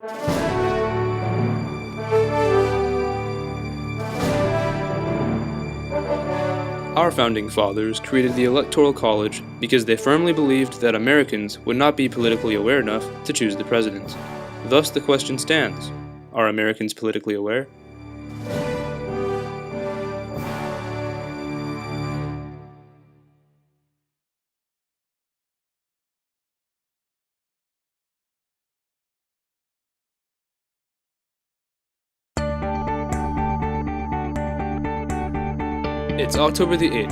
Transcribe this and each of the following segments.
Our founding fathers created the Electoral College because they firmly believed that Americans would not be politically aware enough to choose the president. Thus the question stands, are Americans politically aware? It's October the 8th,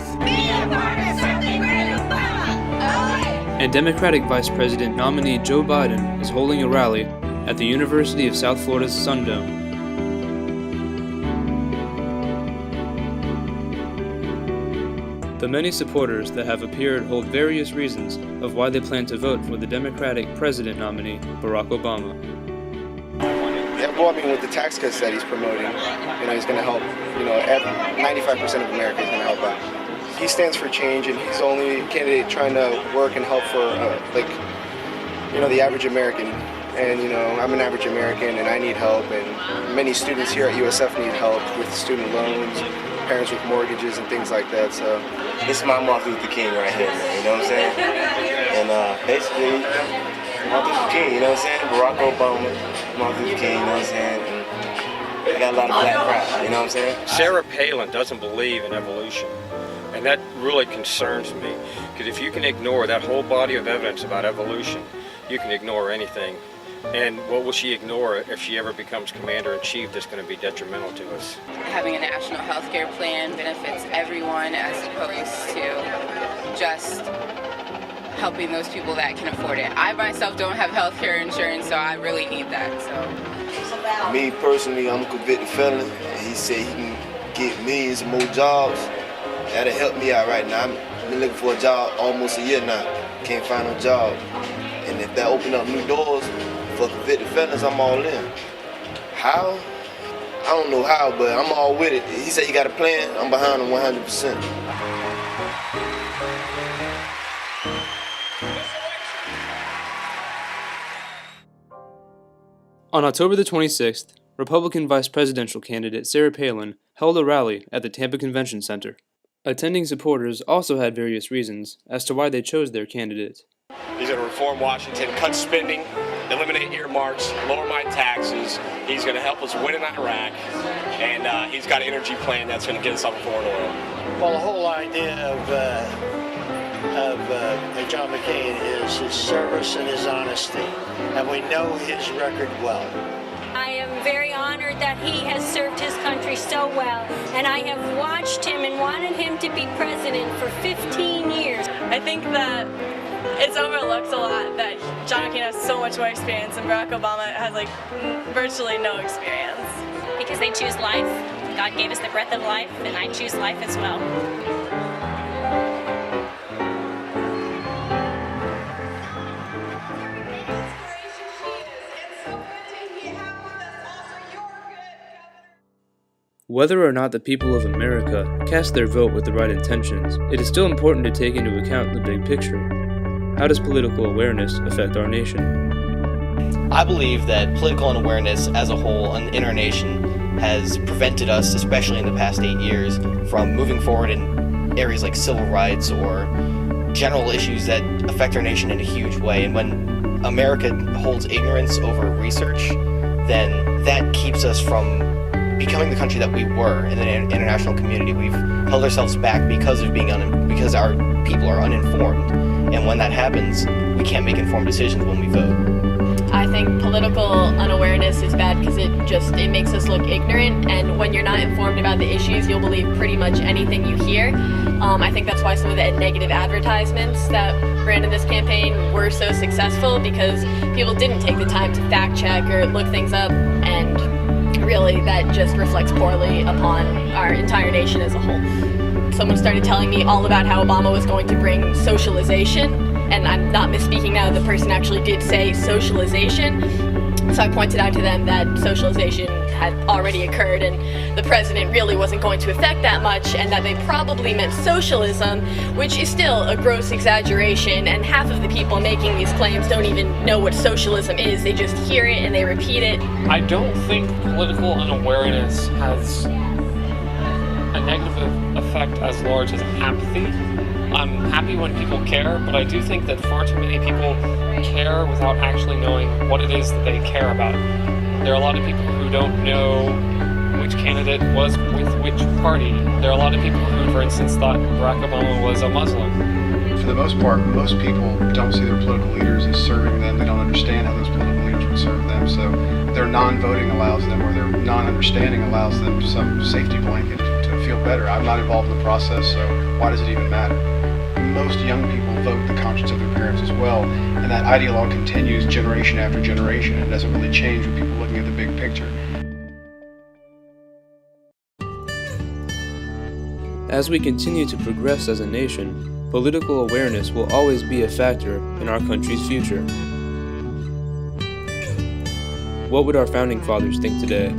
and Democratic Vice President nominee Joe Biden is holding a rally at the University of South Florida's Sundome. The many supporters that have appeared hold various reasons of why they plan to vote for the Democratic president nominee, Barack Obama. Yeah, well, I mean, with the tax cuts that he's promoting, he's going to help, 95% of America is going to help out. He stands for change, and he's the only candidate trying to work and help for, the average American. And, I'm an average American, and I need help, and many students here at USF need help with student loans, parents with mortgages, and things like that, so. This is my Martin Luther King right here, man, you know what I'm saying? And basically, Martin Luther King, you know what I'm saying? Barack Obama, Martin Luther King, you know what I'm saying? And I got a lot of black pride, you know what I'm saying? Sarah Palin doesn't believe in evolution, and that really concerns me, because if you can ignore that whole body of evidence about evolution, you can ignore anything. And what will she ignore if she ever becomes commander-in-chief that's going to be detrimental to us? Having a national health care plan benefits everyone as opposed to just helping those people that can afford it. I myself don't have health care insurance, so I really need that. So, me personally, I'm a convicted felon, and he said he can get millions of more jobs. That'll help me out right now. I've been looking for a job almost a year now. Can't find no job. And if that open up new doors for convicted felons, I'm all in. How? I don't know how, but I'm all with it. He said he got a plan, I'm behind him 100%. On October the 26th, Republican vice presidential candidate Sarah Palin held a rally at the Tampa Convention Center. Attending supporters also had various reasons as to why they chose their candidate. He's going to reform Washington, cut spending, eliminate earmarks, lower my taxes. He's going to help us win in Iraq, and he's got an energy plan that's going to get us off of foreign oil. Well, the whole idea of John McCain is his service and his honesty, and we know his record well. I am very honored that he has served his country so well, and I have watched him and wanted him to be president for 15 years. I think that it's overlooked a lot that John McCain has so much more experience and Barack Obama has virtually no experience. Because they choose life. God gave us the breath of life, and I choose life as well. Whether or not the people of America cast their vote with the right intentions, it is still important to take into account the big picture. How does political awareness affect our nation? I believe that political unawareness as a whole in our nation has prevented us, especially in the past 8 years, from moving forward in areas like civil rights or general issues that affect our nation in a huge way. And when America holds ignorance over research, then that keeps us from becoming the country that we were in the international community. We've held ourselves back because of because our people are uninformed, and when that happens, we can't make informed decisions when we vote. I think political unawareness is bad because it makes us look ignorant, and when you're not informed about the issues, you'll believe pretty much anything you hear. I think that's why some of the negative advertisements that ran in this campaign were so successful, because people didn't take the time to fact check or look things up, and really that just reflects poorly upon our entire nation as a whole. Someone started telling me all about how Obama was going to bring socialization, and I'm not misspeaking now, the person actually did say socialization. So I pointed out to them that socialization had already occurred and the president really wasn't going to affect that much, and that they probably meant socialism, which is still a gross exaggeration, and half of the people making these claims don't even know what socialism is. They just hear it and they repeat it. I don't think political unawareness has a negative effect as large as apathy. I'm happy when people care, but I do think that far too many people care without actually knowing what it is that they care about. There are a lot of people who don't know which candidate was with which party. There are a lot of people who, for instance, thought Barack Obama was a Muslim. For the most part, most people don't see their political leaders as serving them. They don't understand how those political leaders would serve them. So their non-voting allows them, or their non-understanding allows them some safety blanket to feel better. I'm not involved in the process, so why does it even matter? Most young people vote the conscience of their parents as well, and that ideologue continues generation after generation. It doesn't really change with people looking at the big picture. As we continue to progress as a nation, political awareness will always be a factor in our country's future. What would our founding fathers think today?